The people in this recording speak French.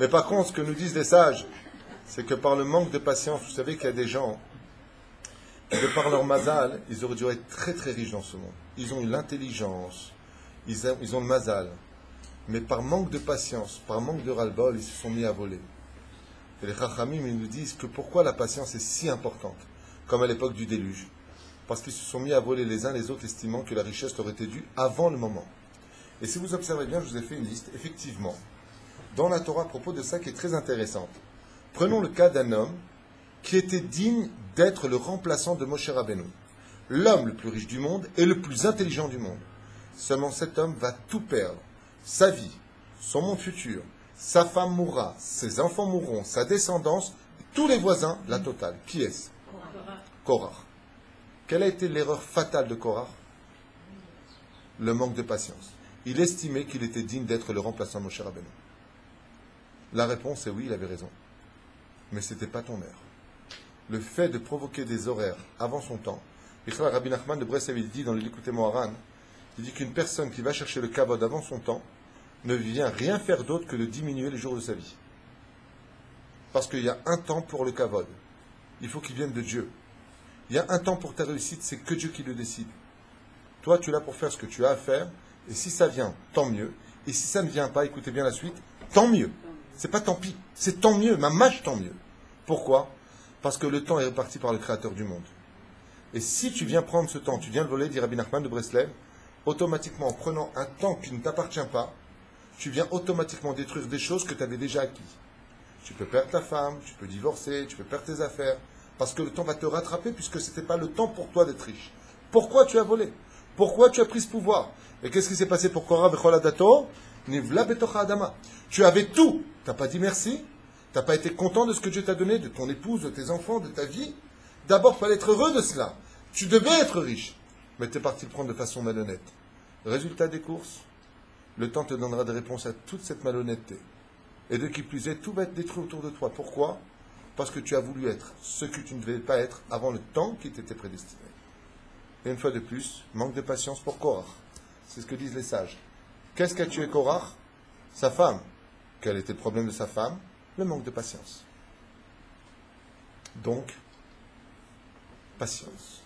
Mais par contre, ce que nous disent les sages, c'est que par le manque de patience, vous savez qu'il y a des gens, de par leur mazal, ils auraient dû être très très riches dans ce monde. Ils ont l'intelligence, ils ont le mazal. Mais par manque de patience, par manque de ras-le-bol, ils se sont mis à voler. Et les Chachamim, ils nous disent que pourquoi la patience est si importante, comme à l'époque du déluge. Parce qu'ils se sont mis à voler les uns les autres, estimant que la richesse leur était due avant le moment. Et si vous observez bien, je vous ai fait une liste, effectivement, dans la Torah à propos de ça qui est très intéressante. Prenons le cas d'un homme qui était digne d'être le remplaçant de Moshe Rabbeinu. L'homme le plus riche du monde et le plus intelligent du monde. Seulement cet homme va tout perdre. Sa vie, son monde futur, sa femme mourra, ses enfants mourront, sa descendance, tous les voisins, la totale. Qui est-ce? Korach. Quelle a été l'erreur fatale de Korach? Le manque de patience. Il estimait qu'il était digne d'être le remplaçant de Moshe Rabbeinu. La réponse est oui, il avait raison. Mais ce n'était pas ton heure. Le fait de provoquer des horaires avant son temps, Rabbi Nachman de Breslev, il dit dans le Likutei Moharan, il dit qu'une personne qui va chercher le kavod avant son temps ne vient rien faire d'autre que de diminuer les jours de sa vie. Parce qu'il y a un temps pour le kavod. Il faut qu'il vienne de Dieu. Il y a un temps pour ta réussite, c'est que Dieu qui le décide. Toi, tu es là pour faire ce que tu as à faire, et si ça vient, tant mieux. Et si ça ne vient pas, écoutez bien la suite, tant mieux. C'est pas tant pis, c'est tant mieux, ma mâche tant mieux. Pourquoi? Parce que le temps est réparti par le Créateur du monde. Et si tu viens prendre ce temps, tu viens le voler, dit Rabbi Nachman de Breslev, automatiquement, en prenant un temps qui ne t'appartient pas, tu viens automatiquement détruire des choses que tu avais déjà acquises. Tu peux perdre ta femme, tu peux divorcer, tu peux perdre tes affaires, parce que le temps va te rattraper, puisque ce n'était pas le temps pour toi d'être riche. Pourquoi tu as volé? Pourquoi tu as pris ce pouvoir? Et qu'est-ce qui s'est passé pour Korah Bechol Nivla betocha adama. Tu avais tout. Tu n'as pas dit merci. Tu n'as pas été content de ce que Dieu t'a donné, de ton épouse, de tes enfants, de ta vie. D'abord, il fallait être heureux de cela. Tu devais être riche. Mais tu es parti le prendre de façon malhonnête. Résultat des courses, le temps te donnera des réponses à toute cette malhonnêteté. Et de qui plus est, tout va être détruit autour de toi. Pourquoi? Parce que tu as voulu être ce que tu ne devais pas être avant le temps qui t'était prédestiné. Et une fois de plus, manque de patience pour Korach. C'est ce que disent les sages. Qu'est-ce qu'a tué Korach? Sa femme. Quel était le problème de sa femme? Le manque de patience. Donc, patience.